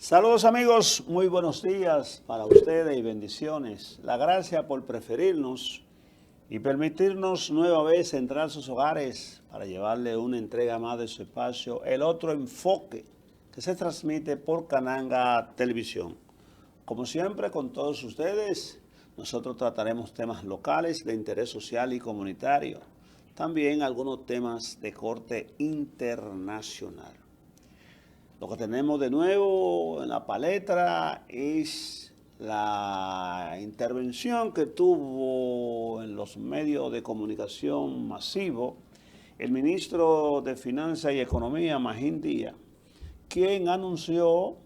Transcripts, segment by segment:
Saludos amigos, muy buenos días para ustedes y bendiciones. La gracia por preferirnos y permitirnos nueva vez entrar a sus hogares para llevarle una entrega más de su espacio, El Otro Enfoque, que se transmite por Cananga Televisión. Como siempre, con todos ustedes, nosotros trataremos temas locales de interés social y comunitario, también algunos temas de corte internacional. Lo que tenemos de nuevo en la palestra es la intervención que tuvo en los medios de comunicación masivos el ministro de Finanzas y Economía, Magín Díaz, quien anunció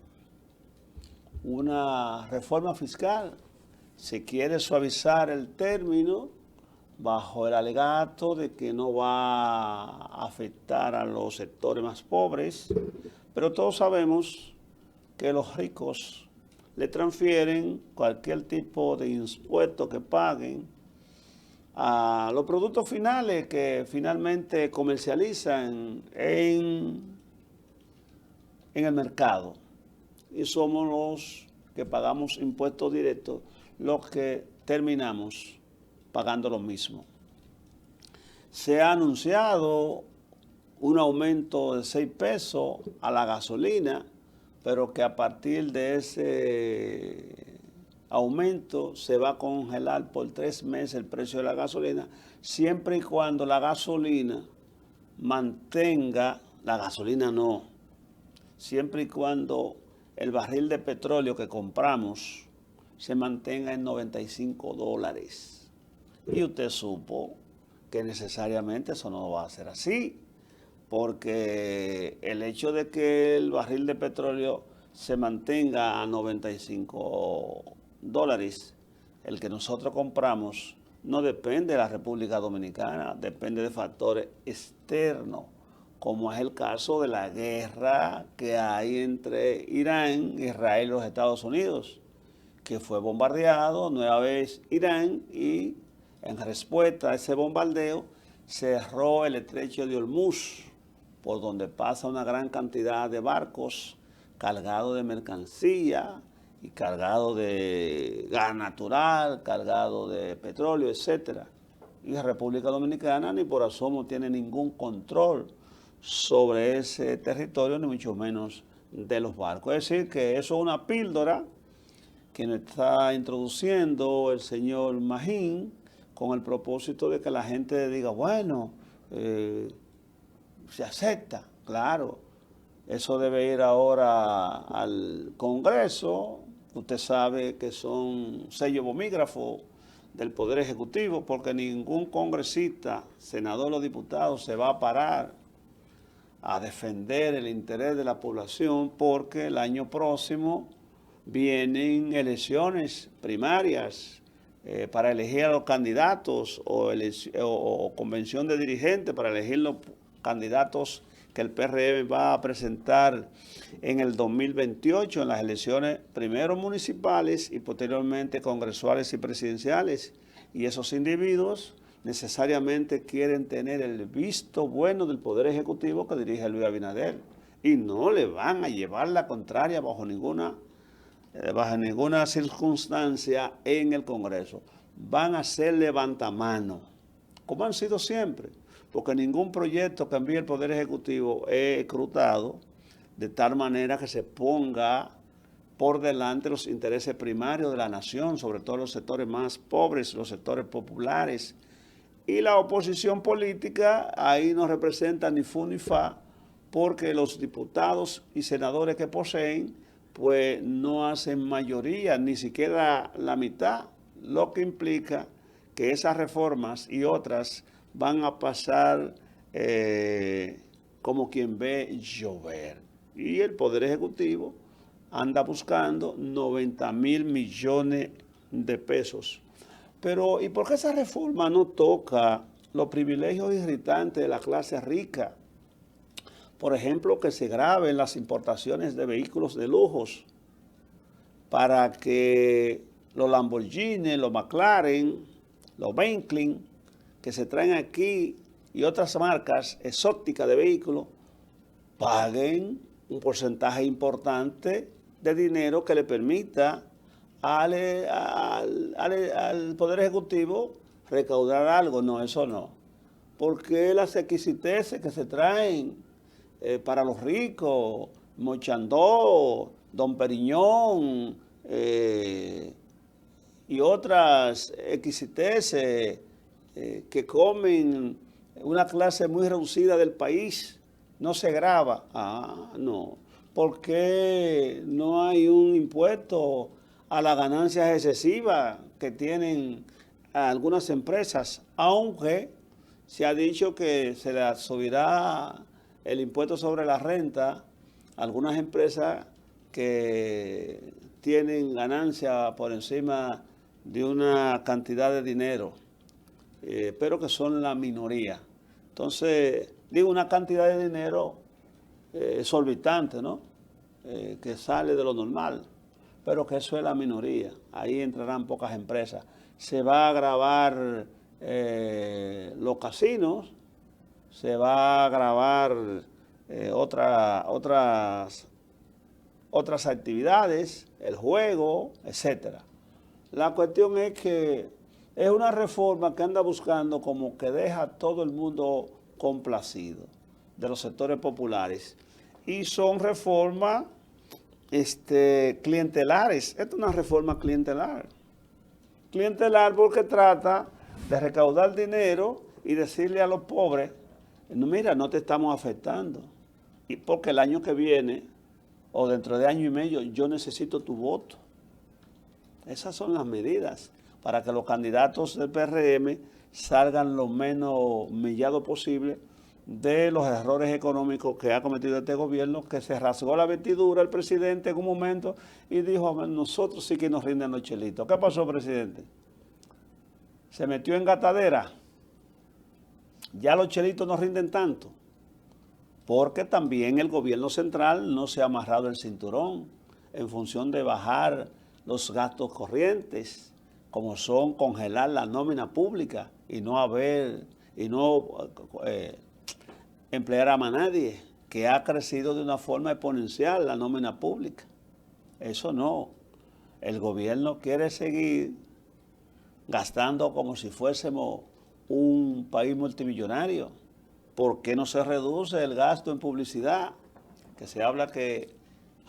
una reforma fiscal. Se quiere suavizar el término bajo el alegato de que no va a afectar a los sectores más pobres, pero todos sabemos que los ricos le transfieren cualquier tipo de impuesto que paguen a los productos finales que finalmente comercializan en el mercado. Y somos los que pagamos impuestos directos los que terminamos pagando lo mismo. Se ha anunciado un aumento de 6 pesos a la gasolina, pero que a partir de ese aumento se va a congelar por 3 meses el precio de la gasolina, siempre y cuando la gasolina siempre y cuando el barril de petróleo que compramos se mantenga en $95. Y usted supo que necesariamente eso no va a ser así, porque el hecho de que el barril de petróleo se mantenga a $95, el que nosotros compramos, no depende de la República Dominicana, depende de factores externos, como es el caso de la guerra que hay entre Irán, Israel y los Estados Unidos, que fue bombardeado nueva vez Irán y en respuesta a ese bombardeo cerró el estrecho de Hormuz, por donde pasa una gran cantidad de barcos cargados de mercancía y cargados de gas natural, cargados de petróleo, etc. Y la República Dominicana ni por asomo tiene ningún control sobre ese territorio, ni mucho menos de los barcos. Es decir, que eso es una píldora que nos está introduciendo el señor Magín con el propósito de que la gente diga, bueno, se acepta, claro. Eso debe ir ahora al Congreso. Usted sabe que son sellos bomígrafos del Poder Ejecutivo, porque ningún congresista, senador o diputado se va a parar a defender el interés de la población, porque el año próximo vienen elecciones primarias para elegir a los candidatos o convención de dirigentes para elegir los candidatos que el PRM va a presentar en el 2028 en las elecciones primero municipales y posteriormente congresuales y presidenciales. Y esos individuos necesariamente quieren tener el visto bueno del Poder Ejecutivo que dirige Luis Abinader y no le van a llevar la contraria bajo ninguna circunstancia en el Congreso. Van a ser levantamano, como han sido siempre, porque ningún proyecto que envíe el Poder Ejecutivo es escrutado de tal manera que se ponga por delante los intereses primarios de la nación, sobre todo los sectores más pobres, los sectores populares. Y la oposición política ahí no representa ni fu ni fa, porque los diputados y senadores que poseen pues no hacen mayoría, ni siquiera la mitad, lo que implica que esas reformas y otras van a pasar como quien ve llover. Y el Poder Ejecutivo anda buscando 90,000 millones de pesos. Pero, ¿y por qué esa reforma no toca los privilegios irritantes de la clase rica? Por ejemplo, que se graben las importaciones de vehículos de lujos para que los Lamborghini, los McLaren, los Bentley, que se traen aquí y otras marcas exóticas de vehículos, paguen un porcentaje importante de dinero que le permita al Poder Ejecutivo recaudar algo. No, eso no. Porque las exquisiteces que se traen para los ricos, Mochandó, Don Periñón y otras exquisiteces que comen una clase muy reducida del país, no se grava. Ah, no. ¿Por qué no hay un impuesto a las ganancias excesivas que tienen algunas empresas? Aunque se ha dicho que se le subirá el impuesto sobre la renta a algunas empresas que tienen ganancia por encima de una cantidad de dinero, pero que son la minoría. Entonces, digo, una cantidad de dinero exorbitante, ¿no? Que sale de lo normal, pero que eso es la minoría. Ahí entrarán pocas empresas. Se va a gravar los casinos, se va a gravar otras actividades, el juego, etcétera. La cuestión es que es una reforma que anda buscando como que deja a todo el mundo complacido de los sectores populares. Y son reformas clientelares. Esta es una reforma clientelar. Clientelar porque trata de recaudar dinero y decirle a los pobres, no, mira, no te estamos afectando. Y porque el año que viene, o dentro de año y medio, yo necesito tu voto. Esas son las medidas para que los candidatos del PRM salgan lo menos humillados posible de los errores económicos que ha cometido este gobierno, que se rasgó la vestidura el presidente en un momento y dijo, nosotros sí que nos rinden los chelitos. ¿Qué pasó, presidente? Se metió en gatadera. Ya los chelitos no rinden tanto, porque también el gobierno central no se ha amarrado el cinturón en función de bajar los gastos corrientes, como son congelar la nómina pública y no emplear a más nadie, que ha crecido de una forma exponencial la nómina pública. Eso no. El gobierno quiere seguir gastando como si fuésemos un país multimillonario. ¿Por qué no se reduce el gasto en publicidad? Que se habla que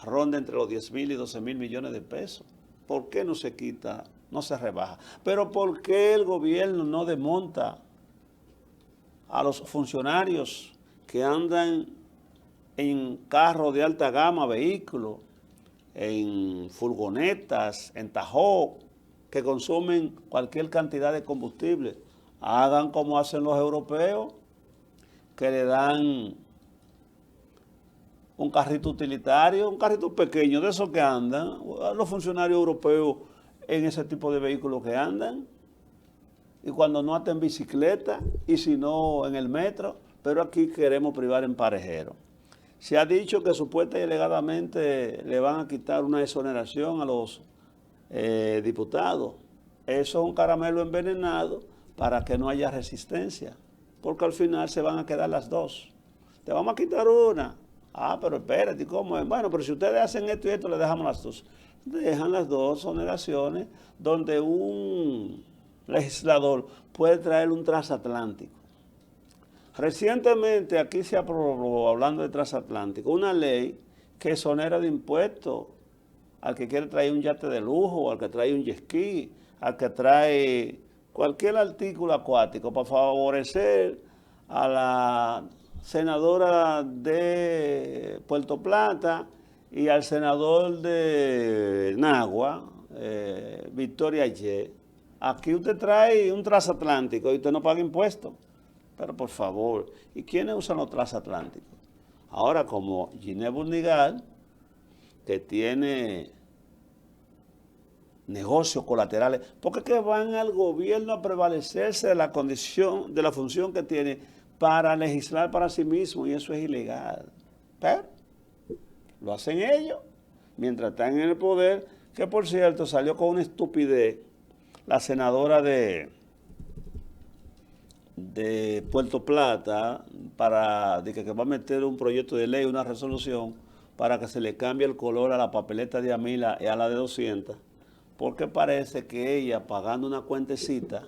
ronda entre los 10,000 y 12,000 millones de pesos. ¿Por qué no se quita, no se rebaja? Pero ¿por qué el gobierno no desmonta a los funcionarios que andan en carros de alta gama, vehículos, en furgonetas, en Tajo, que consumen cualquier cantidad de combustible? Hagan como hacen los europeos, que le dan un carrito utilitario, un carrito pequeño, de esos que andan, los funcionarios europeos en ese tipo de vehículos que andan, y cuando no hasta en bicicleta, y si no en el metro, pero aquí queremos privar en parejero. Se ha dicho que supuesta y alegadamente le van a quitar una exoneración a los diputados. Eso es un caramelo envenenado para que no haya resistencia, porque al final se van a quedar las dos. Te vamos a quitar una. Ah, pero espérate, ¿cómo es? Bueno, pero si ustedes hacen esto y esto, le dejamos las dos. Dejan las dos exoneraciones donde un legislador puede traer un transatlántico. Recientemente aquí se aprobó, hablando de transatlántico, una ley que exonera de impuestos al que quiere traer un yate de lujo, al que trae un jet ski, al que trae cualquier artículo acuático para favorecer a la senadora de Puerto Plata y al senador de Nagua, Victoria Ye. Aquí usted trae un transatlántico y usted no paga impuestos. Pero por favor, ¿y quiénes usan los transatlánticos? Ahora, como Ginés Burnigal, que tiene negocios colaterales, porque es que van al gobierno a prevalecerse de la condición, de la función que tiene para legislar para sí mismo, y eso es ilegal. Pero lo hacen ellos, mientras están en el poder, que por cierto salió con una estupidez la senadora de Puerto Plata, de que va a meter un proyecto de ley, una resolución, para que se le cambie el color a la papeleta de Amila y a la de 200, porque parece que ella, pagando una cuentecita,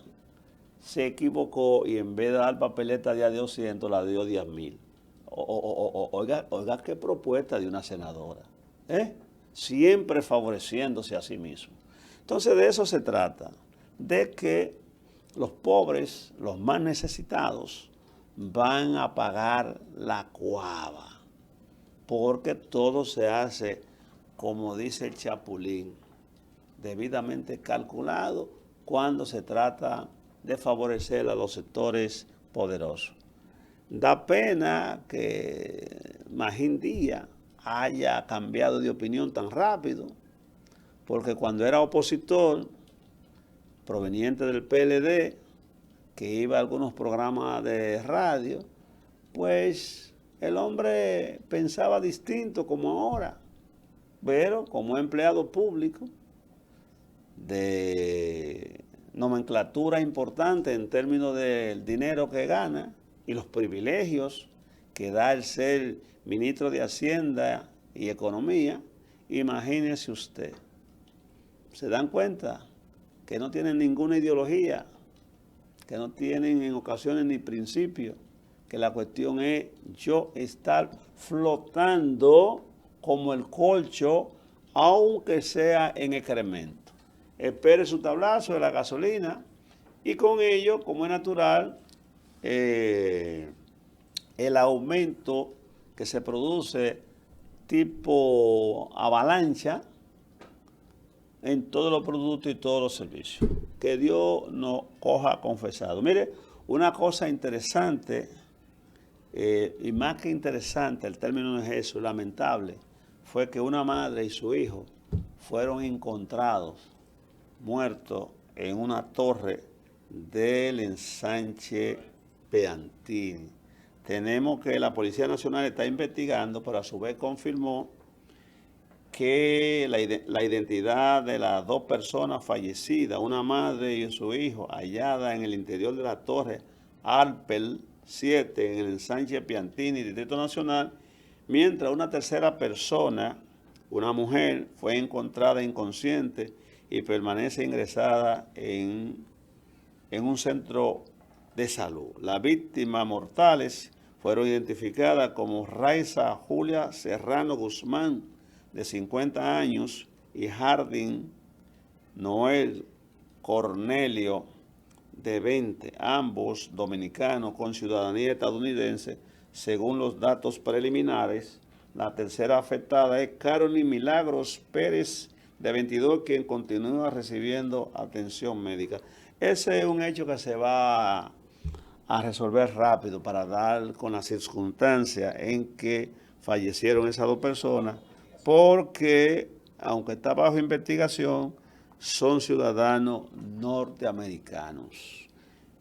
se equivocó y en vez de dar papeleta de 200, la dio 10.000. Oiga qué propuesta de una senadora, ¿eh? Siempre favoreciéndose a sí mismo. Entonces de eso se trata, de que los pobres, los más necesitados, van a pagar la cuava, porque todo se hace, como dice el Chapulín, debidamente calculado cuando se trata de favorecer a los sectores poderosos. Da pena que Magín Díaz haya cambiado de opinión tan rápido, porque cuando era opositor, proveniente del PLD, que iba a algunos programas de radio, pues el hombre pensaba distinto como ahora, pero como empleado público de nomenclatura importante en términos del dinero que gana y los privilegios que da el ser ministro de Hacienda y Economía, imagínese usted. ¿Se dan cuenta que no tienen ninguna ideología, que no tienen en ocasiones ni principio, que la cuestión es yo estar flotando como el colcho, aunque sea en excremento? Espere su tablazo de la gasolina y con ello, como es natural, el aumento que se produce tipo avalancha en todos los productos y todos los servicios. Que Dios nos coja confesado. Mire, una cosa interesante, y más que interesante, el término es eso, lamentable, fue que una madre y su hijo fueron encontrados muertos en una torre del ensanche Piantini. Tenemos que la Policía Nacional está investigando, pero a su vez confirmó que la identidad de las dos personas fallecidas, una madre y su hijo, hallada en el interior de la torre Alpel 7 en el ensanche Piantini, Distrito Nacional, mientras una tercera persona, una mujer, fue encontrada inconsciente y permanece ingresada en un centro de salud. Las víctimas mortales fueron identificadas como Raiza Julia Serrano Guzmán, de 50 años, y Jardín Noel Cornelio, de 20, ambos dominicanos con ciudadanía estadounidense. Según los datos preliminares, la tercera afectada es Carolyn Milagros Pérez, de 22, quien continúa recibiendo atención médica. Ese es un hecho que se va a resolver rápido para dar con las circunstancias en que fallecieron esas dos personas, porque, aunque está bajo investigación, son ciudadanos norteamericanos.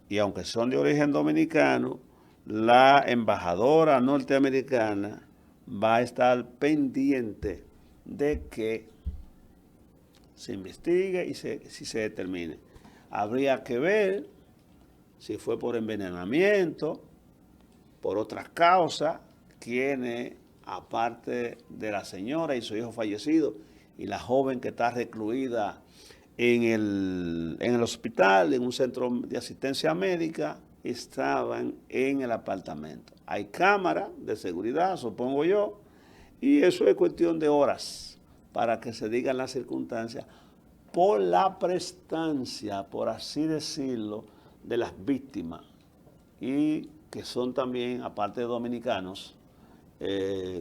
Y aunque son de origen dominicano, la embajadora norteamericana va a estar pendiente de que se investigue y si se determine. Habría que ver si fue por envenenamiento, por otras causas, quienes, aparte de la señora y su hijo fallecido, y la joven que está recluida en el hospital, en un centro de asistencia médica, estaban en el apartamento. Hay cámaras de seguridad, supongo yo, y eso es cuestión de horas para que se digan las circunstancias por la prestancia, por así decirlo, de las víctimas, y que son también, aparte de dominicanos,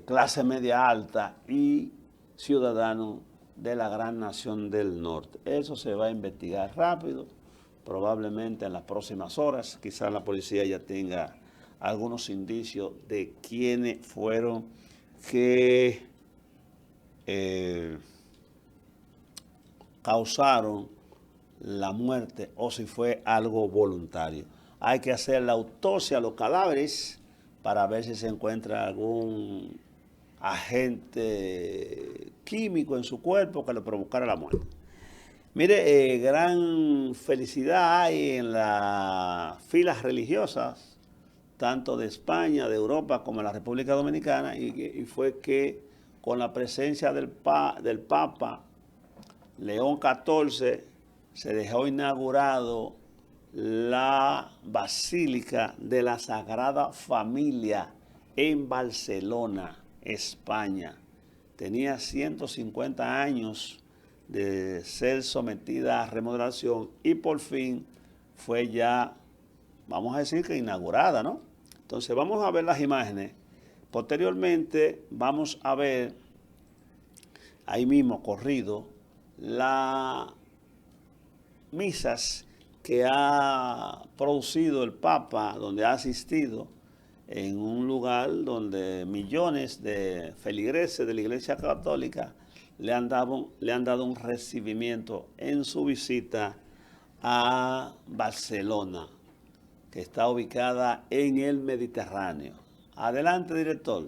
clase media alta y ciudadanos de la gran nación del norte. Eso se va a investigar rápido, probablemente en las próximas horas. Quizás la policía ya tenga algunos indicios de quiénes fueron que causaron la muerte o si fue algo voluntario. Hay que hacer la autopsia a los cadáveres para ver si se encuentra algún agente químico en su cuerpo que le provocara la muerte. Mire, gran felicidad hay en las filas religiosas, tanto de España, de Europa, como de la República Dominicana, y fue que con la presencia del Papa León XIV, se dejó inaugurado la Basílica de la Sagrada Familia en Barcelona, España. Tenía 150 años de ser sometida a remodelación y por fin fue ya, vamos a decir que inaugurada, ¿no? Entonces vamos a ver las imágenes. Posteriormente vamos a ver, ahí mismo corrido, las misas que ha producido el Papa, donde ha asistido en un lugar donde millones de feligreses de la Iglesia Católica le han dado un recibimiento en su visita a Barcelona, que está ubicada en el Mediterráneo. Adelante, director.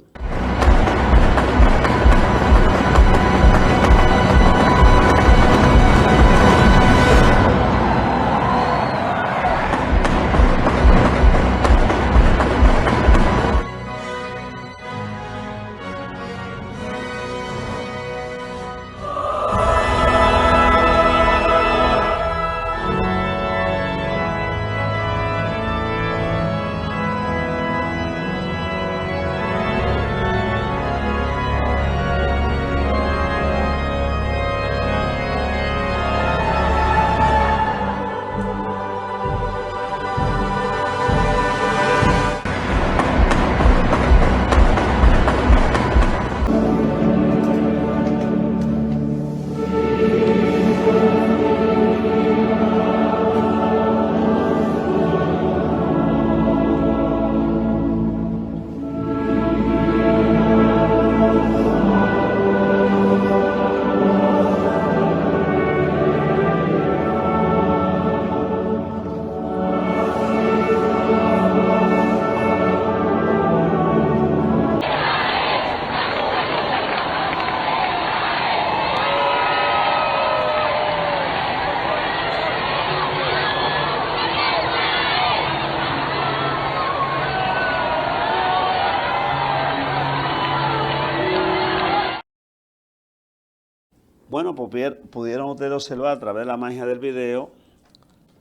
Bueno, pues pudieron ustedes observar a través de la magia del video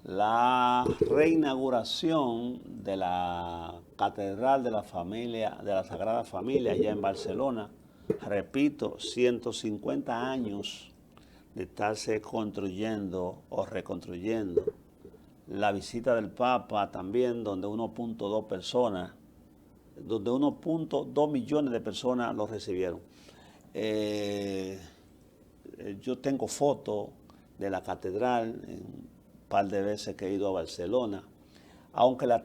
la reinauguración de la Catedral de la Familia, de la Sagrada Familia allá en Barcelona. Repito, 150 años de estarse construyendo o reconstruyendo. La visita del Papa también, donde 1.2 personas, donde 1.2 millones de personas lo recibieron. Yo tengo fotos de la catedral, un par de veces que he ido a Barcelona. Aunque la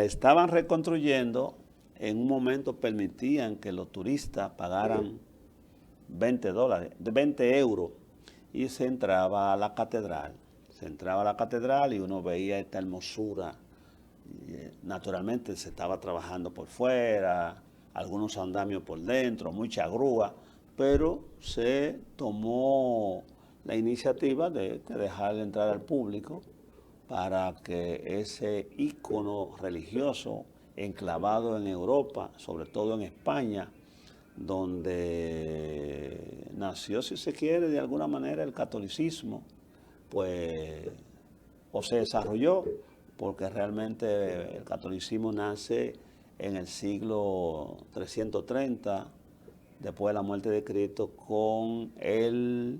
estaban reconstruyendo, en un momento permitían que los turistas pagaran $20 y se entraba a la catedral. Se entraba a la catedral y uno veía esta hermosura. Naturalmente se estaba trabajando por fuera, algunos andamios por dentro, mucha grúa, pero se tomó la iniciativa de dejar entrar al público para que ese ícono religioso enclavado en Europa, sobre todo en España, donde nació, si se quiere, de alguna manera el catolicismo, pues, o se desarrolló, porque realmente el catolicismo nace en el siglo 330, después de la muerte de Cristo, con el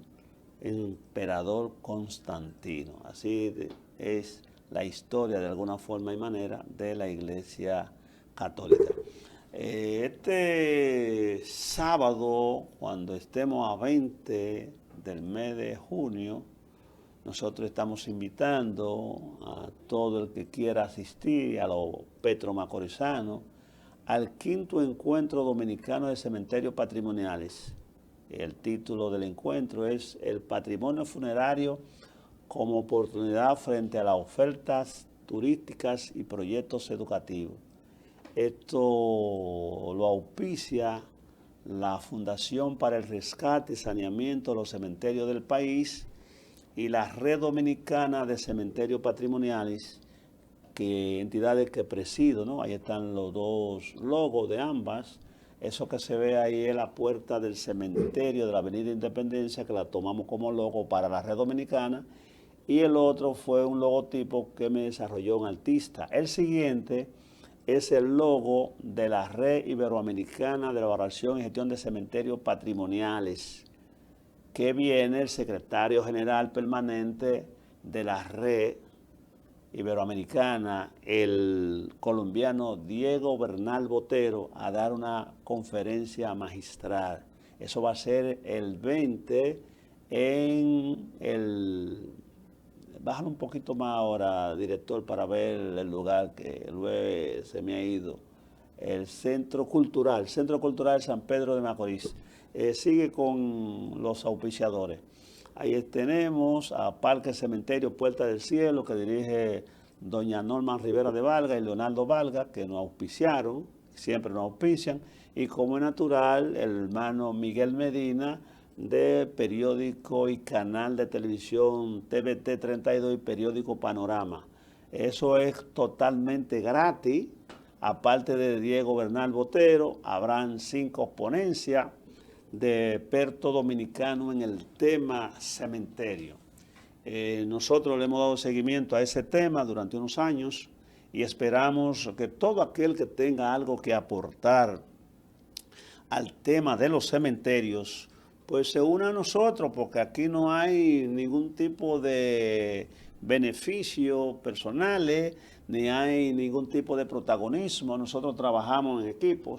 emperador Constantino. Así es la historia, de alguna forma y manera, de la Iglesia Católica. Este sábado, cuando estemos a 20 del mes de junio, nosotros estamos invitando a todo el que quiera asistir, a los petromacorizanos, al quinto encuentro dominicano de cementerios patrimoniales. El título del encuentro es El patrimonio funerario como oportunidad frente a las ofertas turísticas y proyectos educativos. Esto lo auspicia la Fundación para el Rescate y Saneamiento de los Cementerios del país y la Red Dominicana de Cementerios Patrimoniales, que entidades que presido, ¿no? Ahí están los dos logos de ambas, Eso que se ve ahí es la puerta del cementerio de la Avenida Independencia, que la tomamos como logo para la Red Dominicana. Y el otro fue un logotipo que me desarrolló un artista. El siguiente es el logo de la Red Iberoamericana de Elaboración y Gestión de Cementerios Patrimoniales, que viene el secretario general permanente de la Red Iberoamericana, el colombiano Diego Bernal Botero, a dar una conferencia magistral. Eso va a ser el 20 en el... Bájalo un poquito más ahora, director, para ver el lugar que luego se me ha ido. El Centro Cultural San Pedro de Macorís. Sigue con los auspiciadores. Ahí tenemos a Parque Cementerio Puerta del Cielo, que dirige doña Norma Rivera de Valga y Leonardo Valga, que nos auspiciaron, siempre nos auspician. Y como es natural, el hermano Miguel Medina, de periódico y canal de televisión TVT 32 y periódico Panorama. Eso es totalmente gratis. Aparte de Diego Bernal Botero, habrán 5 ponencias de expertos dominicanos en el tema cementerio. Nosotros le hemos dado seguimiento a ese tema durante unos años y esperamos que todo aquel que tenga algo que aportar al tema de los cementerios, pues se una a nosotros, porque aquí no hay ningún tipo de beneficios personales, ni hay ningún tipo de protagonismo. Nosotros trabajamos en equipo.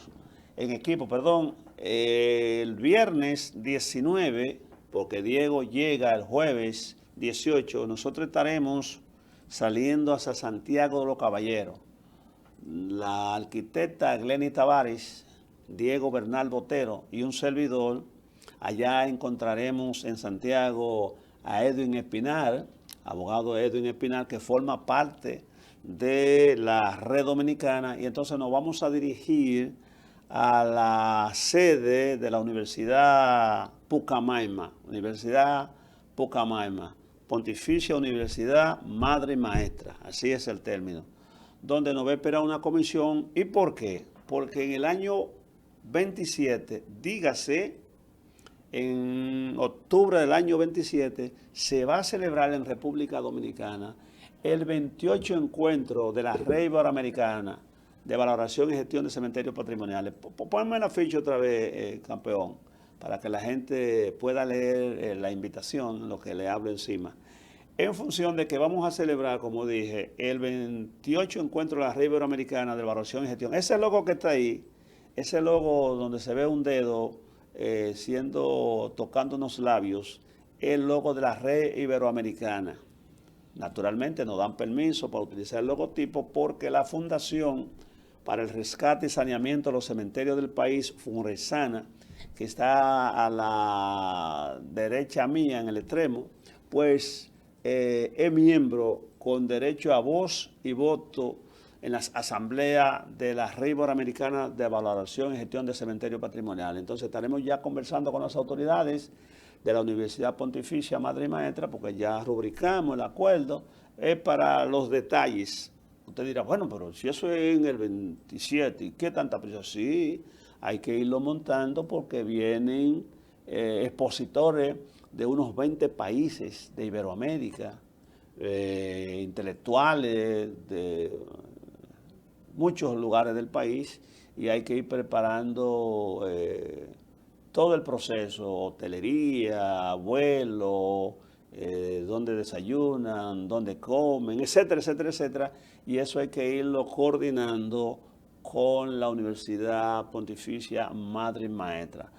El viernes 19, porque Diego llega el jueves 18, nosotros estaremos saliendo hacia Santiago de los Caballeros. La arquitecta Glenny Tavares, Diego Bernal Botero y un servidor. Allá encontraremos en Santiago a Edwin Espinar, abogado Edwin Espinar, que forma parte de la Red Dominicana, y entonces nos vamos a dirigir a la sede de la Universidad Pucamaima, Pontificia Universidad Madre y Maestra, así es el término, donde nos va a esperar una comisión. ¿Y por qué? Porque en el año 27, dígase, en octubre del año 27, se va a celebrar en República Dominicana el 28 encuentro de la Red Iberoamericana de Valoración y Gestión de Cementerios Patrimoniales. Ponme la ficha otra vez, campeón, para que la gente pueda leer la invitación, lo que le hablo encima. En función de que vamos a celebrar, como dije, el 28 encuentro de la Red Iberoamericana de Valoración y Gestión. Ese logo que está ahí, ese logo donde se ve un dedo tocando unos labios, el logo de la Red Iberoamericana. Naturalmente nos dan permiso para utilizar el logotipo porque la Fundación para el Rescate y Saneamiento de los Cementerios del País, FUNRESANA, que está a la derecha mía en el extremo, pues es miembro con derecho a voz y voto en las asambleas de la Red Iberoamericana de Valoración y Gestión de Cementerios Patrimoniales. Entonces estaremos ya conversando con las autoridades de la Universidad Pontificia Madre y Maestra, porque ya rubricamos el acuerdo, es para los detalles. Usted dirá, bueno, pero si eso es en el 27, ¿y qué tanta prisa? Sí, hay que irlo montando porque vienen expositores de unos 20 países de Iberoamérica, intelectuales de muchos lugares del país, y hay que ir preparando todo el proceso, hotelería, vuelo, dónde desayunan, dónde comen, etcétera, etcétera, etcétera. Y eso hay que irlo coordinando con la Universidad Pontificia Madre y Maestra.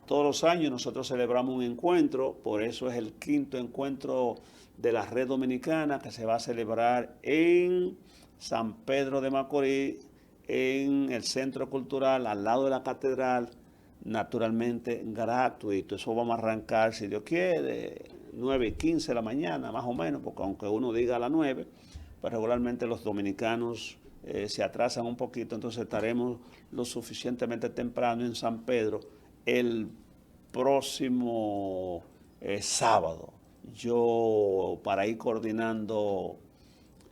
Todos los años nosotros celebramos un encuentro, por eso es el 5º encuentro de la Red Dominicana, que se va a celebrar en San Pedro de Macorís, en el Centro Cultural, al lado de la Catedral, naturalmente gratuito. Eso vamos a arrancar, si Dios quiere, 9:15 de la mañana, más o menos, porque aunque uno diga a las 9, pues regularmente los dominicanos se atrasan un poquito, entonces estaremos lo suficientemente temprano en San Pedro el próximo sábado. Yo, para ir coordinando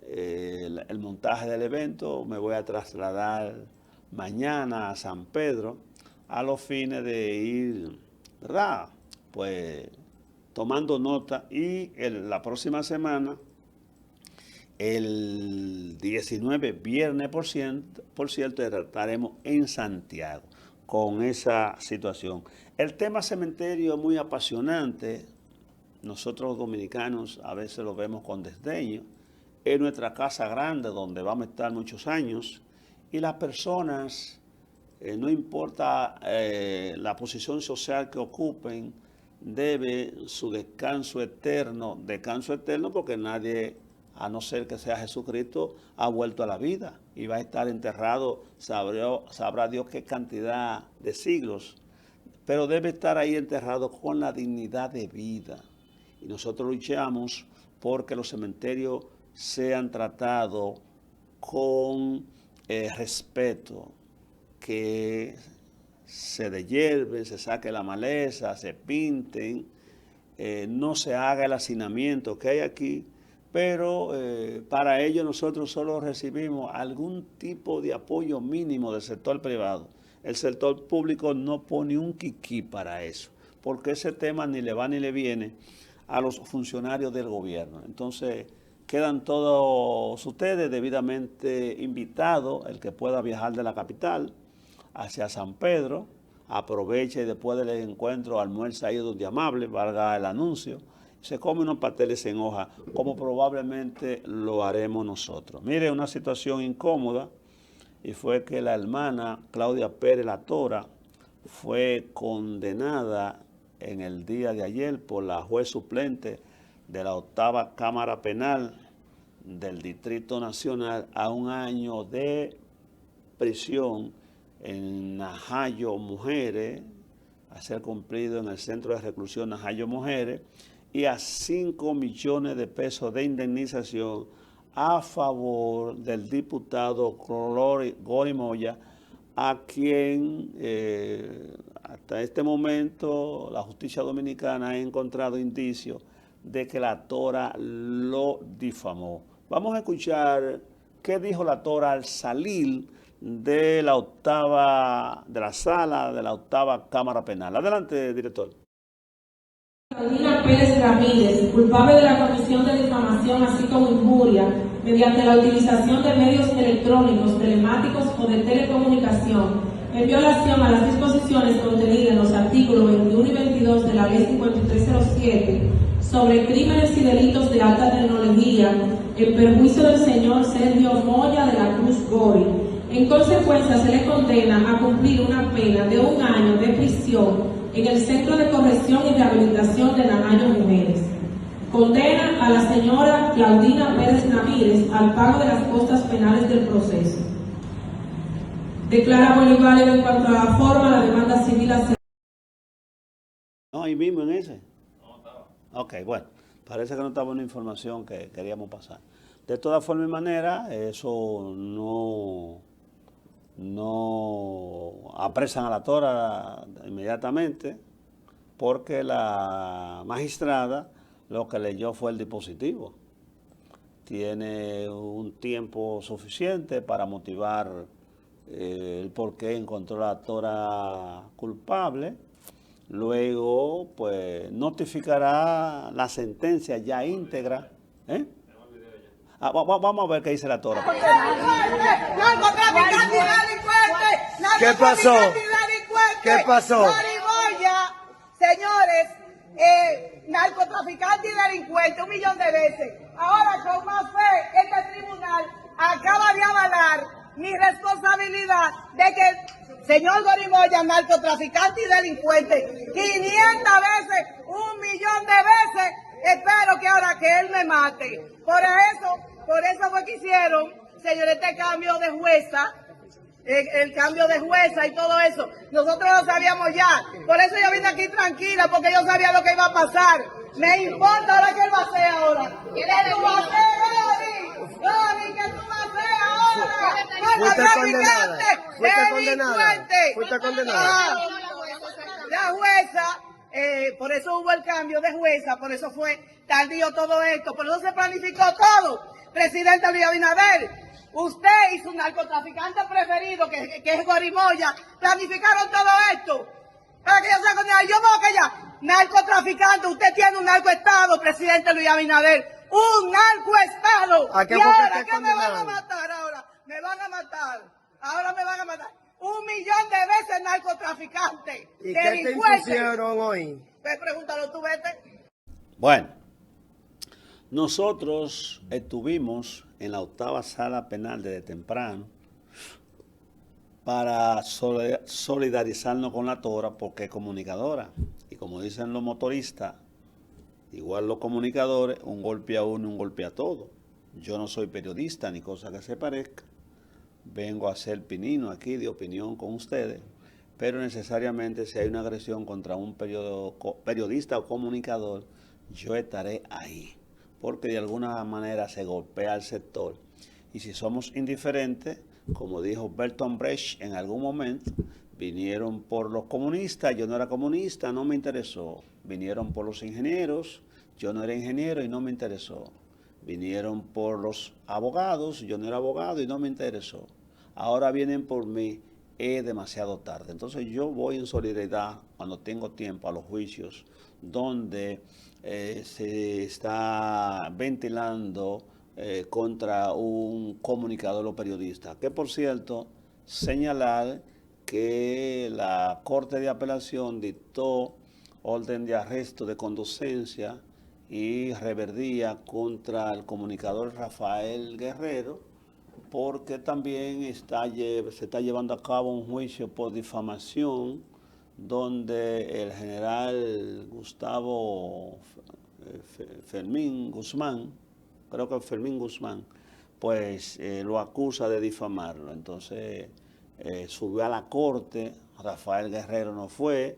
el montaje del evento, me voy a trasladar mañana a San Pedro a los fines de ir, ¿verdad? Pues tomando nota y la próxima semana, el 19, viernes por cierto, estaremos en Santiago con esa situación. El tema cementerio es muy apasionante. Nosotros los dominicanos a veces lo vemos con desdeño. Es nuestra casa grande donde vamos a estar muchos años y las personas, no importa la posición social que ocupen, debe su descanso eterno porque nadie, a no ser que sea Jesucristo, ha vuelto a la vida y va a estar enterrado, sabrá Dios qué cantidad de siglos, pero debe estar ahí enterrado con la dignidad de vida. Y nosotros luchamos porque los cementerios sean tratados con respeto, que se deshierven, se saque la maleza, se pinten, no se haga el hacinamiento que hay aquí, pero para ello nosotros solo recibimos algún tipo de apoyo mínimo del sector privado. El sector público no pone un quiquí para eso, porque ese tema ni le va ni le viene a los funcionarios del gobierno. Entonces, quedan todos ustedes debidamente invitados, el que pueda viajar de la capital hacia San Pedro, aprovecha y después del encuentro almuerza ahí donde amable, valga el anuncio, se come unos pasteles en hoja, como probablemente lo haremos nosotros. Mire, una situación incómoda, y fue que la hermana Claudia Pérez Latora fue condenada en el día de ayer por la juez suplente de la 8ª Cámara Penal del Distrito Nacional a 1 año de prisión en Najayo Mujeres, a ser cumplido en el Centro de Reclusión Najayo Mujeres, y a 5 millones de pesos de indemnización a favor del diputado Gori Moya, a quien hasta este momento la justicia dominicana ha encontrado indicios de que la Tora lo difamó. Vamos a escuchar qué dijo la Tora al salir de la sala de la 8ª Cámara Penal. Adelante, director. Claudina Pérez Ramírez, culpable de la comisión de difamación así como injuria mediante la utilización de medios electrónicos, telemáticos o de telecomunicación, en violación a las disposiciones contenidas en los artículos 21 y 22 de la Ley 5307 sobre crímenes y delitos de alta tecnología, en perjuicio del señor Sergio Moya de la Cruz Gori. En consecuencia, se le condena a cumplir una pena de 1 año de prisión en el Centro de Corrección y Rehabilitación de Najayo Mujeres. Condena a la señora Claudina Pérez Ramírez al pago de las costas penales del proceso. Declara bueno y válido en cuanto a la forma la demanda civil hacia... No, ahí mismo en ese. No estaba. Ok, bueno, parece que no estaba una información que queríamos pasar. De todas formas y maneras, eso no apresan a la Tora inmediatamente, porque la magistrada lo que leyó fue el dispositivo. Tiene un tiempo suficiente para motivar el por qué encontró a la Tora culpable. Luego, pues, notificará la sentencia ya íntegra. Vamos a ver qué dice la Tora. ¿Qué pasó? ¿Qué pasó? Goriboya, señores, narcotraficante y delincuente 1 millón de veces. Ahora, con más fe, este tribunal acaba de avalar mi responsabilidad de que el señor Goriboya, narcotraficante y delincuente, 500 veces, 1 millón de veces, espero que ahora que él me mate. Por eso fue que hicieron, señor, este cambio de jueza, el cambio de jueza y todo eso. Nosotros lo sabíamos ya. Por eso yo vine aquí tranquila, porque yo sabía lo que iba a pasar. Me importa ahora qué él va a hacer ahora. ¿Qué tú vas a hacer, Gori? ¿Qué tú vas a hacer ahora? Fuiste condenada. Fuiste condenada. La jueza, por eso hubo el cambio de jueza, por eso fue tardío todo esto, por eso se planificó todo. presidente Luis Abinader. Usted y su narcotraficante preferido, que es Gorimoya, planificaron todo esto. Para que yo sea con yo veo que ya, narcotraficante, usted tiene un narcoestado, presidente Luis Abinader. Un narcoestado. ¿A qué ¿Y fue que ahora te qué me van a condenaron? matar ahora? Me van a matar. Ahora me van a matar. 1 millón de veces narcotraficante. ¿Y qué te delincuente. impusieron hoy? Pues pregúntalo tú, vete. Bueno, nosotros estuvimos en la 8ª Sala Penal desde temprano para solidarizarnos con la Tora porque es comunicadora. Y como dicen los motoristas, igual los comunicadores, un golpe a uno, un golpe a todo. Yo no soy periodista ni cosa que se parezca. Vengo a ser pinino aquí de opinión con ustedes, pero necesariamente si hay una agresión contra un periodista o comunicador, yo estaré ahí, porque de alguna manera se golpea al sector. Y si somos indiferentes, como dijo Bertolt Brecht en algún momento, vinieron por los comunistas, yo no era comunista, no me interesó. Vinieron por los ingenieros, yo no era ingeniero y no me interesó. Vinieron por los abogados, yo no era abogado y no me interesó. Ahora vienen por mí, es demasiado tarde. Entonces yo voy en solidaridad cuando tengo tiempo a los juicios donde se está ventilando contra un comunicador o periodista. Que por cierto, señalar que la Corte de Apelación dictó orden de arresto de conducencia y reverdía contra el comunicador Rafael Guerrero, porque también se está llevando a cabo un juicio por difamación donde el general Gustavo Fermín Guzmán, creo que Fermín Guzmán, pues lo acusa de difamarlo. Entonces subió a la corte, Rafael Guerrero no fue,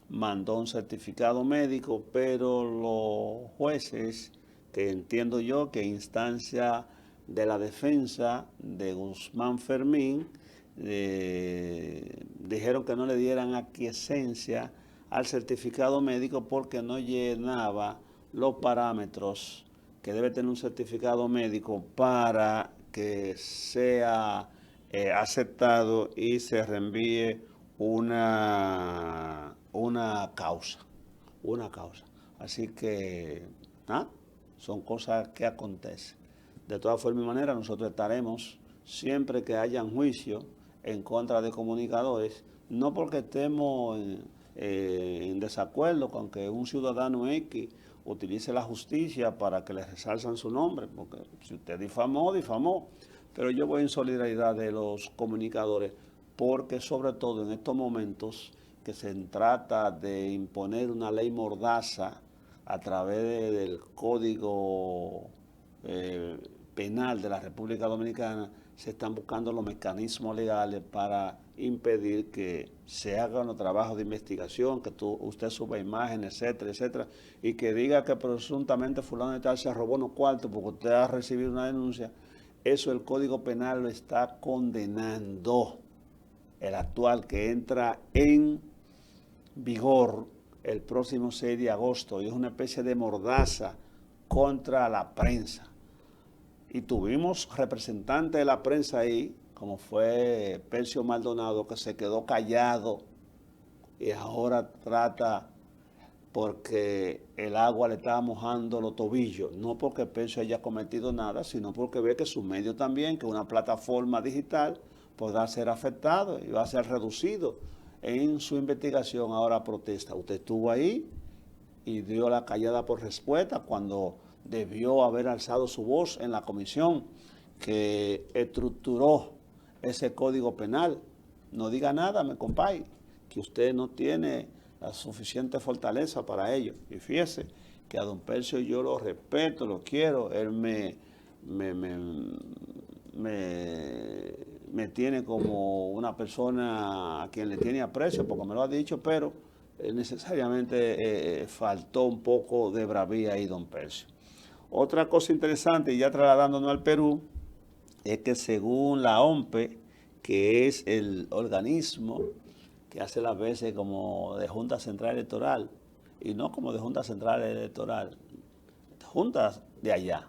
mandó un certificado médico, pero los jueces, que entiendo yo que instancia de la defensa de Guzmán Fermín, dijeron que no le dieran aquiescencia al certificado médico porque no llenaba los parámetros que debe tener un certificado médico para que sea aceptado y se reenvíe una causa. Así que son cosas que acontecen. De todas formas y maneras, nosotros estaremos siempre que hayan juicio en contra de comunicadores, no porque estemos en desacuerdo con que un ciudadano X utilice la justicia para que le resalzan su nombre, porque si usted difamó, difamó. Pero yo voy en solidaridad de los comunicadores, porque sobre todo en estos momentos que se trata de imponer una ley mordaza a través del Código Penal de la República Dominicana, se están buscando los mecanismos legales para impedir que se hagan los trabajos de investigación, que usted suba imágenes, etcétera, etcétera, y que diga que presuntamente fulano de tal se robó unos cuartos porque usted ha recibido una denuncia. Eso el Código Penal lo está condenando, el actual, que entra en vigor el próximo 6 de agosto, y es una especie de mordaza contra la prensa. Y tuvimos representantes de la prensa ahí, como fue Percio Maldonado, que se quedó callado y ahora trata porque el agua le estaba mojando los tobillos, no porque Percio haya cometido nada, sino porque ve que su medio también, que una plataforma digital, podrá ser afectado y va a ser reducido en su investigación. Ahora protesta. Usted estuvo ahí y dio la callada por respuesta cuando debió haber alzado su voz en la comisión que estructuró ese código penal. No diga nada, me compay, que usted no tiene la suficiente fortaleza para ello. Y fíjese que a don Percio yo lo respeto, lo quiero, él me tiene como una persona a quien le tiene aprecio, porque me lo ha dicho, pero necesariamente faltó un poco de bravía ahí don Percio. Otra cosa interesante, y ya trasladándonos al Perú, es que según la OMPE, que es el organismo que hace las veces como de Junta Central Electoral, y no como de Junta Central Electoral, juntas de allá,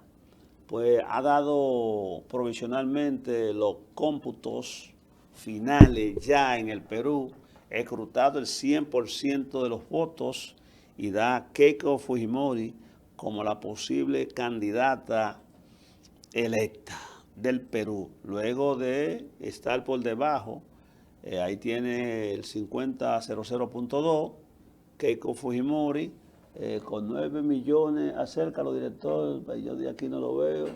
pues ha dado provisionalmente los cómputos finales ya en el Perú, escrutado el 100% de los votos y da a Keiko Fujimori como la posible candidata electa del Perú. Luego de estar por debajo, ahí tiene el 50.00.2, Keiko Fujimori, con 9 millones, acércalo director, yo de aquí no lo veo.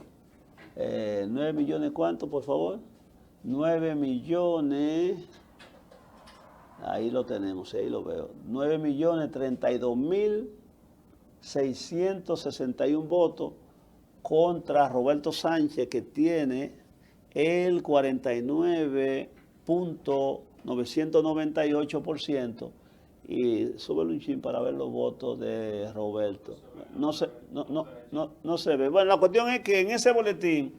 9 millones, ¿cuánto, por favor? 9 millones, ahí lo tenemos, ahí lo veo. 9 millones 32 mil 661 votos contra Roberto Sánchez, que tiene el 49.998%. Y sube un chin para ver los votos de Roberto. No se ve. Bueno, la cuestión es que en ese boletín,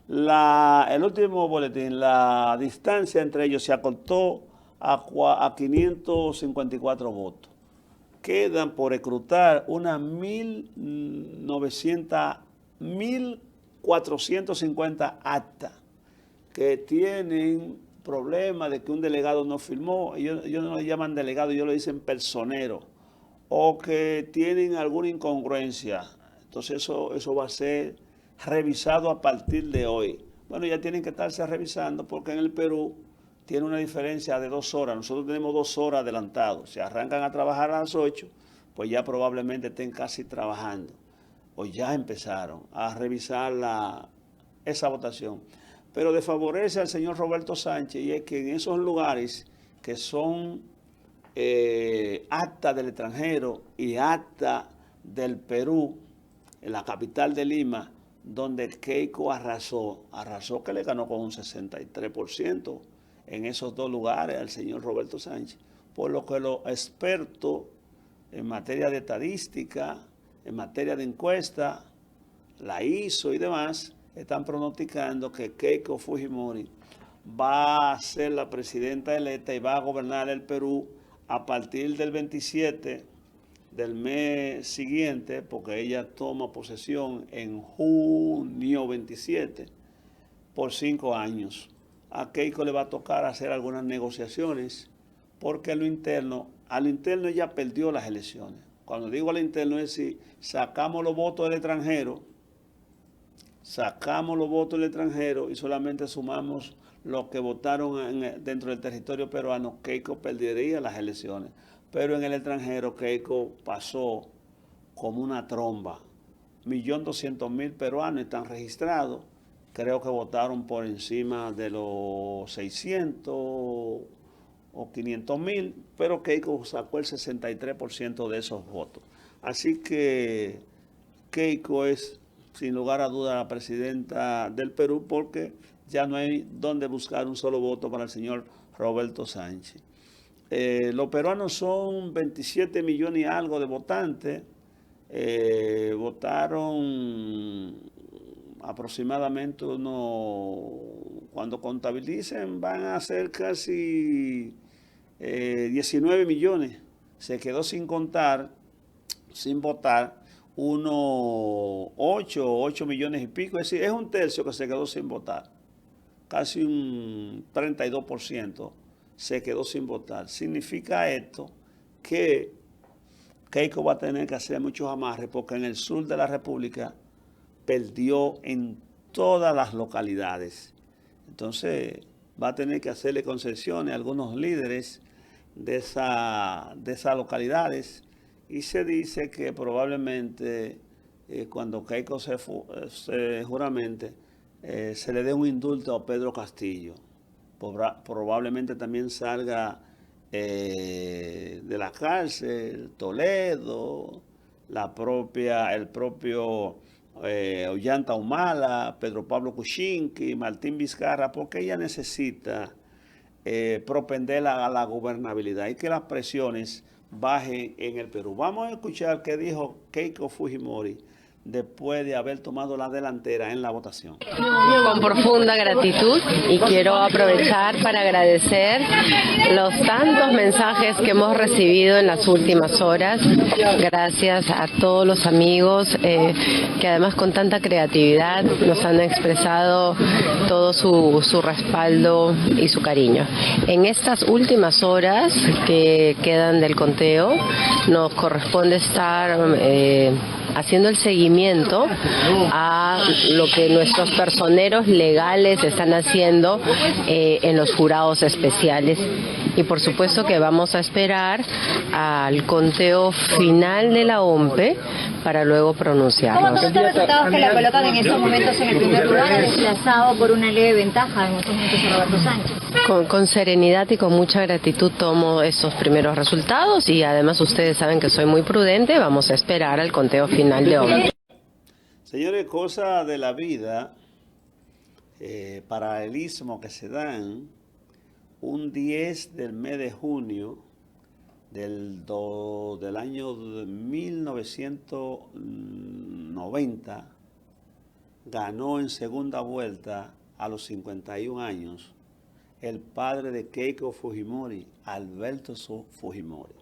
el último boletín, la distancia entre ellos se acortó a 554 votos. Quedan por escrutar unas 1.450 actas que tienen problema de que un delegado no firmó. Ellos no lo llaman delegado, ellos lo dicen personero, o que tienen alguna incongruencia. Entonces eso va a ser revisado a partir de hoy. Bueno, ya tienen que estarse revisando porque en el Perú tiene una diferencia de 2 horas. Nosotros tenemos 2 horas adelantados. Si arrancan a trabajar a las 8, pues ya probablemente estén casi trabajando. O ya empezaron a revisar esa votación. Pero desfavorece al señor Roberto Sánchez, y es que en esos lugares que son acta del extranjero y acta del Perú, en la capital de Lima, donde Keiko arrasó que le ganó con un 63%. En esos 2 lugares al señor Roberto Sánchez, por lo que los expertos en materia de estadística, en materia de encuesta, la ISO y demás, están pronosticando que Keiko Fujimori va a ser la presidenta electa y va a gobernar el Perú a partir del 27 del mes siguiente, porque ella toma posesión en junio 27, por 5 años. A Keiko le va a tocar hacer algunas negociaciones, porque a lo interno ella perdió las elecciones. Cuando digo a lo interno es si sacamos los votos del extranjero, y solamente sumamos los que votaron dentro del territorio peruano, Keiko perdería las elecciones. Pero en el extranjero Keiko pasó como una tromba. 1.200.000 peruanos están registrados. Creo que votaron por encima de los 600 o 500.000, pero Keiko sacó el 63% de esos votos. Así que Keiko es, sin lugar a duda, la presidenta del Perú, porque ya no hay donde buscar un solo voto para el señor Roberto Sánchez. Los peruanos son 27 millones y algo de votantes. Votaron aproximadamente cuando contabilicen van a ser casi 19 millones. Se quedó sin votar unos 8 millones y pico. Es decir, es un tercio que se quedó sin votar. Casi un 32% se quedó sin votar. Significa esto que Keiko va a tener que hacer muchos amarres, porque en el sur de la República perdió en todas las localidades. Entonces va a tener que hacerle concesiones a algunos líderes de esas localidades, y se dice que probablemente cuando Keiko se juramente se le dé un indulto a Pedro Castillo. Probablemente también salga de la cárcel Toledo, el propio Ollanta Humala, Pedro Pablo Kuczynski, Martín Vizcarra, porque ella necesita propender a la gobernabilidad y que las presiones bajen en el Perú. Vamos a escuchar qué dijo Keiko Fujimori después de haber tomado la delantera en la votación. Con profunda gratitud, y quiero aprovechar para agradecer los tantos mensajes que hemos recibido en las últimas horas. Gracias a todos los amigos que además con tanta creatividad nos han expresado todo su respaldo y su cariño. En estas últimas horas que quedan del conteo, nos corresponde estar haciendo el seguimiento a lo que nuestros personeros legales están haciendo en los jurados especiales. Y por supuesto que vamos a esperar al conteo final de la OMPE para luego pronunciarnos. ¿Cómo los resultados que la colocan en estos momentos en el primer lugar, desplazado por una leve ventaja en estos momentos a Roberto Sánchez? Con serenidad y con mucha gratitud tomo estos primeros resultados, y además ustedes saben que soy muy prudente. Vamos a esperar al conteo final de OMPE. Señores, cosas de la vida, paralelismo que se dan. Un 10 del mes de junio del año 1990, ganó en segunda vuelta a los 51 años el padre de Keiko Fujimori, Alberto Fujimori.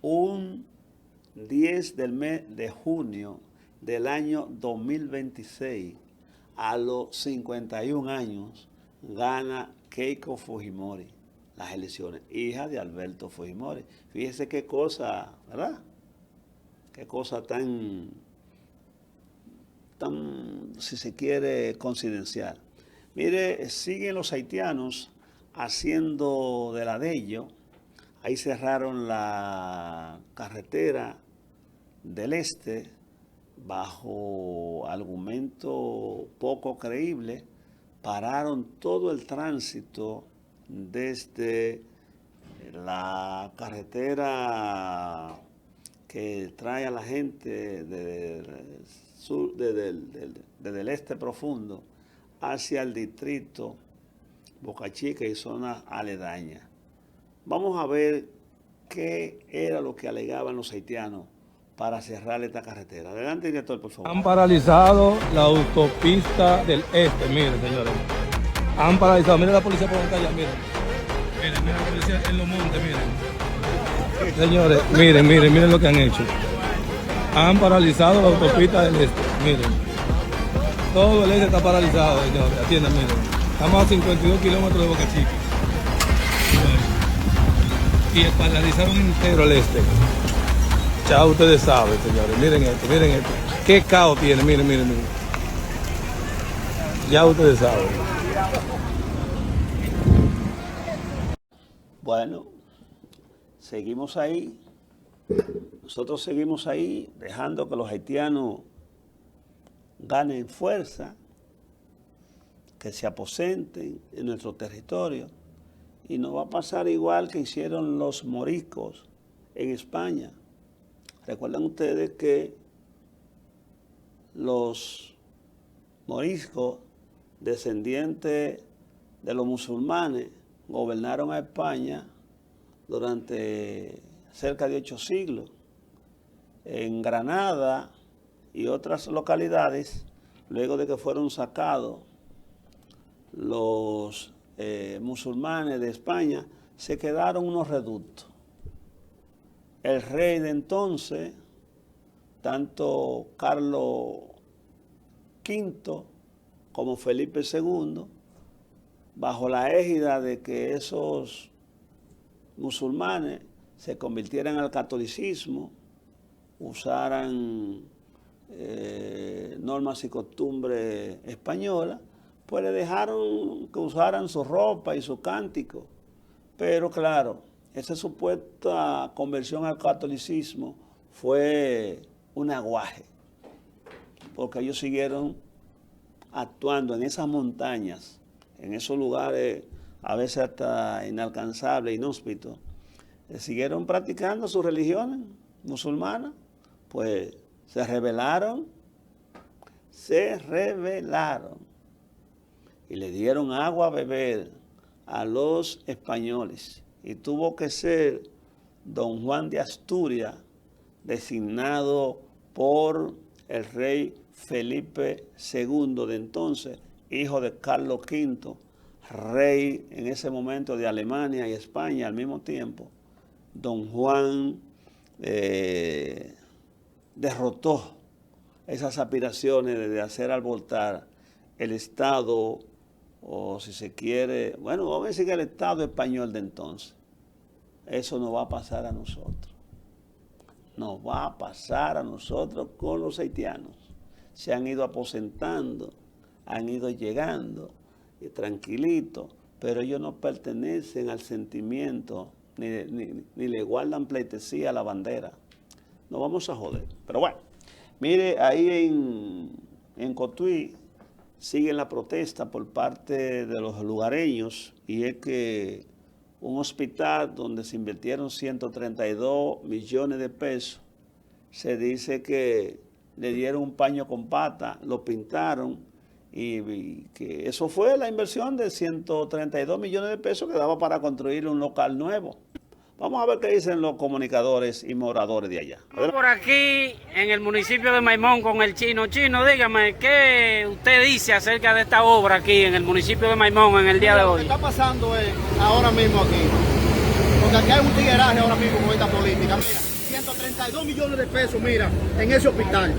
Un 10 del mes de junio del año 2026, a los 51 años, gana Keiko Fujimori las elecciones, hija de Alberto Fujimori. Fíjese qué cosa, ¿verdad? Qué cosa tan, si se quiere, coincidencial. Mire, siguen los haitianos haciendo de la de ellos. Ahí cerraron la carretera del este bajo argumento poco creíble. Pararon todo el tránsito desde la carretera que trae a la gente desde el este profundo hacia el distrito Boca Chica y zonas aledañas. Vamos a ver qué era lo que alegaban los haitianos para cerrar esta carretera. Adelante, director, por favor. Han paralizado la autopista del este, miren, señores. Han paralizado, miren la policía por allá, miren. Miren la policía en los montes, miren. Señores, miren lo que han hecho. Han paralizado la autopista del este, miren. Todo el este está paralizado, señores. Atiendan, miren. Estamos a 52 kilómetros de Boca Chica. Y paralizaron entero el este. Ya ustedes saben, señores. Miren esto. Qué caos tiene, miren. Ya ustedes saben. Bueno, seguimos ahí. Nosotros seguimos ahí, dejando que los haitianos ganen fuerza, que se aposenten en nuestro territorio. Y nos va a pasar igual que hicieron los moriscos en España. Recuerdan ustedes que los moriscos, descendientes de los musulmanes, gobernaron a España durante cerca de 8 siglos. En Granada y otras localidades, luego de que fueron sacados los musulmanes de España, se quedaron unos reductos. El rey de entonces, tanto Carlos V como Felipe II, bajo la égida de que esos musulmanes se convirtieran al catolicismo, usaran normas y costumbres españolas, pues le dejaron que usaran su ropa y su cántico. Pero claro, esa supuesta conversión al catolicismo fue un aguaje, porque ellos siguieron actuando en esas montañas, en esos lugares a veces hasta inalcanzables, inhóspitos. Siguieron practicando sus religiones musulmanas, pues se rebelaron y le dieron agua a beber a los españoles. Y tuvo que ser don Juan de Asturias, designado por el rey Felipe II de entonces, hijo de Carlos V, rey en ese momento de Alemania y España al mismo tiempo. Don Juan derrotó esas aspiraciones de hacer alborotar el Estado, o si se quiere, bueno, vamos a decir que el Estado español de entonces. Eso nos va a pasar a nosotros. Nos va a pasar a nosotros con los haitianos. Se han ido aposentando, han ido llegando, tranquilitos, pero ellos no pertenecen al sentimiento, ni le guardan pleitesía a la bandera. Nos vamos a joder. Pero bueno, mire, ahí en Cotuí siguen la protesta por parte de los lugareños, y es que un hospital donde se invirtieron 132 millones de pesos, se dice que le dieron un paño con pata, lo pintaron, y que eso fue la inversión de 132 millones de pesos que daba para construir un local nuevo. Vamos a ver qué dicen los comunicadores y moradores de allá. Por aquí, en el municipio de Maimón, con el Chino. Chino, dígame, ¿qué usted dice acerca de esta obra aquí en el municipio de Maimón en el día de hoy? Lo que está pasando es ahora mismo aquí, porque aquí hay un tigueraje ahora mismo con esta política. Mira, 132 millones de pesos, mira, en ese hospital.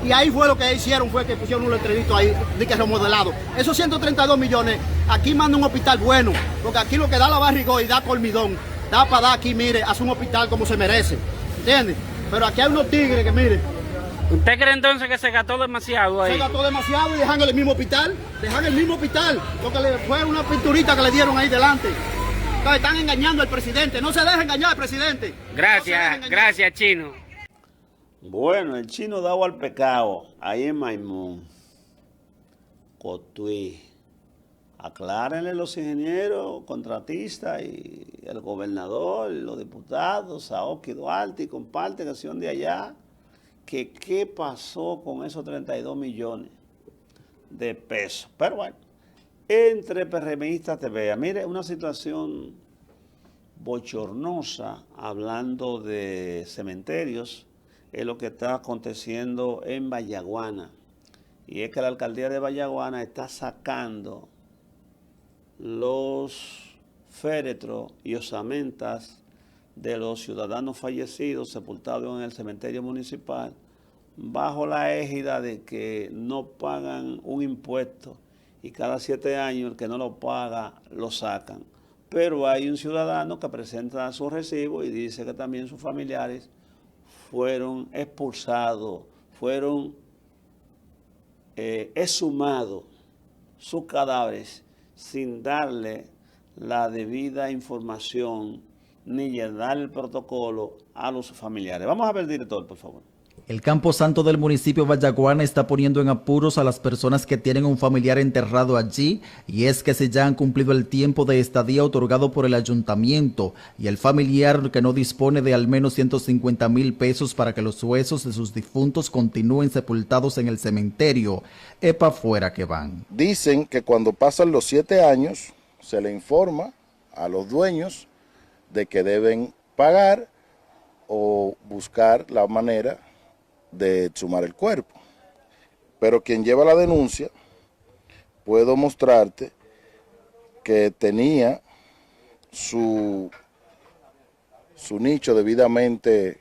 Y ahí fue lo que hicieron, fue que pusieron un letrerito ahí, de que remodelado. Esos 132 millones, aquí manda un hospital bueno, porque aquí lo que da la barrigó y da colmidón. Da para dar aquí, mire, hace un hospital como se merece, ¿entiendes? Pero aquí hay unos tigres que, mire. ¿Usted cree entonces que se gastó demasiado ahí? Se gastó demasiado y dejan el mismo hospital, lo que le fue una pinturita que le dieron ahí delante. Entonces están engañando al presidente, no se deje engañar al presidente. Gracias, gracias, Chino. Bueno, el Chino dado al pecado, ahí en Maimón, Cotuí. Aclárenle los ingenieros, contratistas y el gobernador, y los diputados, Saoki Duarte y comparte que son de allá, que qué pasó con esos 32 millones de pesos. Pero bueno, entre PRMistas te vea, mire, una situación bochornosa, hablando de cementerios, es lo que está aconteciendo en Vallaguana. Y es que la alcaldía de Vallaguana está sacando los féretros y osamentas de los ciudadanos fallecidos sepultados en el cementerio municipal, bajo la égida de que no pagan un impuesto y cada 7 años el que no lo paga lo sacan. Pero hay un ciudadano que presenta su recibo y dice que también sus familiares fueron expulsados, fueron exhumados sus cadáveres sin darle la debida información ni llenar el protocolo a los familiares. Vamos a ver, director, por favor. El Campo Santo del municipio Vallaguana está poniendo en apuros a las personas que tienen un familiar enterrado allí, y es que se ya han cumplido el tiempo de estadía otorgado por el ayuntamiento, y el familiar que no dispone de al menos 150,000 pesos para que los huesos de sus difuntos continúen sepultados en el cementerio, epa fuera que van. Dicen que cuando pasan los 7 años se le informa a los dueños de que deben pagar o buscar la manera de exhumar el cuerpo. Pero quien lleva la denuncia, puedo mostrarte que tenía su nicho debidamente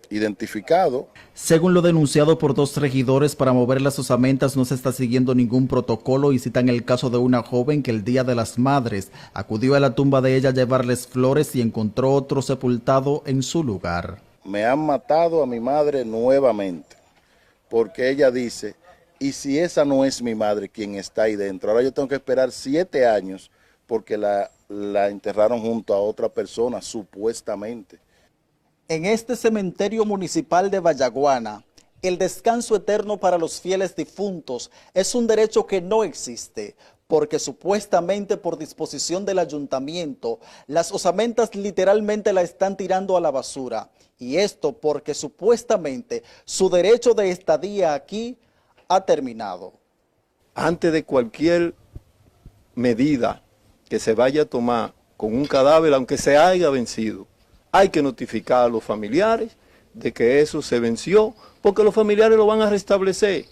identificado. Según lo denunciado por 2 regidores, para mover las osamentas no se está siguiendo ningún protocolo, y citan el caso de una joven que el Día de las Madres acudió a la tumba de ella a llevarles flores y encontró otro sepultado en su lugar. Me han matado a mi madre nuevamente, porque ella dice, y si esa no es mi madre quien está ahí dentro, ahora yo tengo que esperar 7 años porque la enterraron junto a otra persona, supuestamente. En este cementerio municipal de Vallaguana, el descanso eterno para los fieles difuntos es un derecho que no existe, porque supuestamente por disposición del ayuntamiento, las osamentas literalmente la están tirando a la basura. Y esto porque supuestamente su derecho de estadía aquí ha terminado. Antes de cualquier medida que se vaya a tomar con un cadáver, aunque se haya vencido, hay que notificar a los familiares de que eso se venció, porque los familiares lo van a restablecer.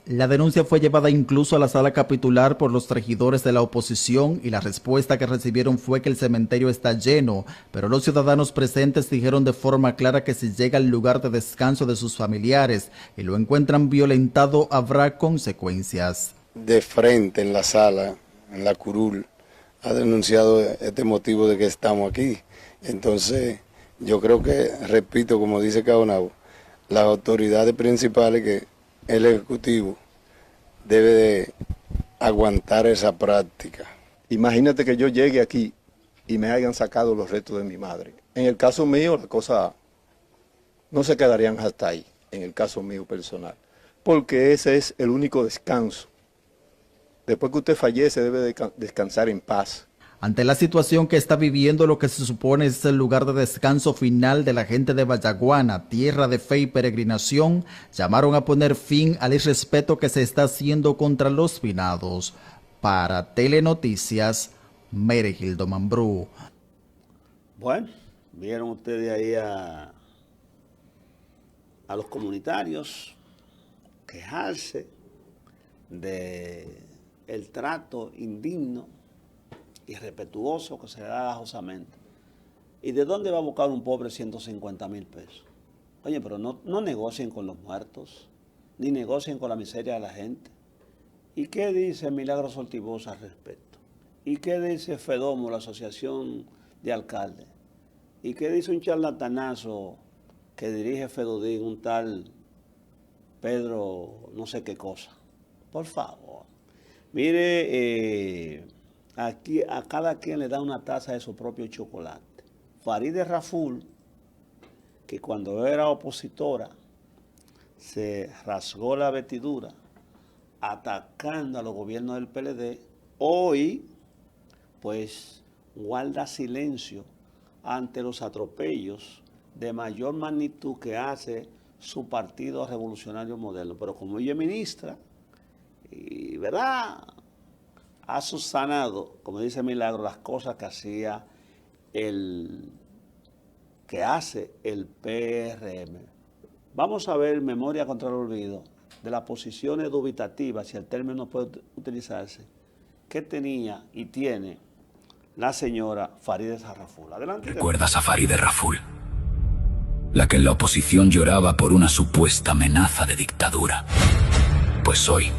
La denuncia fue llevada incluso a la sala capitular por los regidores de la oposición y la respuesta que recibieron fue que el cementerio está lleno, pero los ciudadanos presentes dijeron de forma clara que si llega al lugar de descanso de sus familiares y lo encuentran violentado, habrá consecuencias. De frente en la sala, en la curul, ha denunciado este motivo de que estamos aquí. Entonces, yo creo que, repito, como dice Caonabo, las autoridades principales, que el Ejecutivo debe de aguantar esa práctica. Imagínate que yo llegue aquí y me hayan sacado los restos de mi madre. En el caso mío, las cosas no se quedarían hasta ahí, en el caso mío personal, porque ese es el único descanso. Después que usted fallece, debe de descansar en paz. Ante la situación que está viviendo lo que se supone es el lugar de descanso final de la gente de Vallaguana, tierra de fe y peregrinación, llamaron a poner fin al irrespeto que se está haciendo contra los finados. Para Telenoticias, Meregildo Mambrú. Bueno, vieron ustedes ahí a los comunitarios quejarse de el trato indigno, irrespetuoso que se le da gajosamente. ¿Y de dónde va a buscar un pobre 150,000 pesos? Oye, pero no negocien con los muertos, ni negocien con la miseria de la gente. ¿Y qué dice Milagros Ortivosa al respecto? ¿Y qué dice FEDOMO, la Asociación de Alcaldes? ¿Y qué dice un charlatanazo que dirige FEDODIN, un tal Pedro no sé qué cosa? Por favor. Mire, aquí a cada quien le da una taza de su propio chocolate. Farideh Raful, que cuando era opositora se rasgó la vestidura atacando a los gobiernos del PLD, hoy pues guarda silencio ante los atropellos de mayor magnitud que hace su partido revolucionario moderno. Pero como ella es ministra, y ¿verdad?, ha subsanado, como dice Milagro, las cosas que hace el PRM. Vamos a ver memoria contra el olvido de las posiciones dubitativas, si el término puede utilizarse, que tenía y tiene la señora Farideh Raful. Adelante. ¿Recuerdas a Farideh Raful? La que en la oposición lloraba por una supuesta amenaza de dictadura. Pues hoy,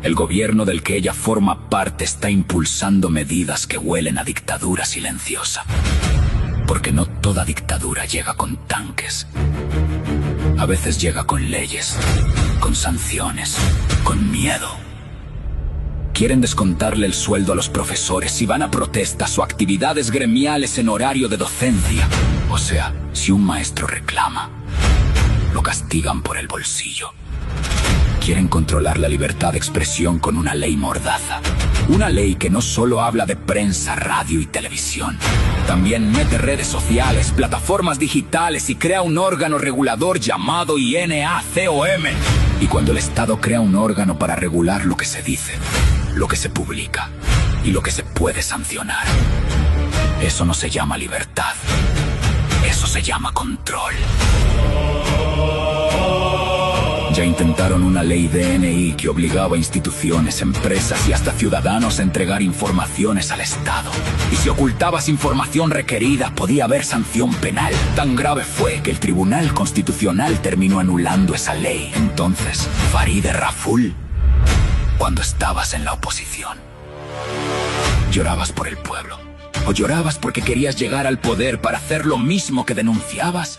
el gobierno del que ella forma parte está impulsando medidas que huelen a dictadura silenciosa. Porque no toda dictadura llega con tanques. A veces llega con leyes, con sanciones, con miedo. Quieren descontarle el sueldo a los profesores si van a protestas o actividades gremiales en horario de docencia. O sea, si un maestro reclama, lo castigan por el bolsillo. Quieren controlar la libertad de expresión con una ley mordaza. Una ley que no solo habla de prensa, radio y televisión. También mete redes sociales, plataformas digitales y crea un órgano regulador llamado INACOM. Y cuando el Estado crea un órgano para regular lo que se dice, lo que se publica y lo que se puede sancionar, eso no se llama libertad. Eso se llama control. Ya intentaron una ley DNI que obligaba a instituciones, empresas y hasta ciudadanos a entregar informaciones al Estado. Y si ocultabas información requerida, podía haber sanción penal. Tan grave fue que el Tribunal Constitucional terminó anulando esa ley. Entonces, Farideh Raful, cuando estabas en la oposición, ¿llorabas por el pueblo? ¿O llorabas porque querías llegar al poder para hacer lo mismo que denunciabas?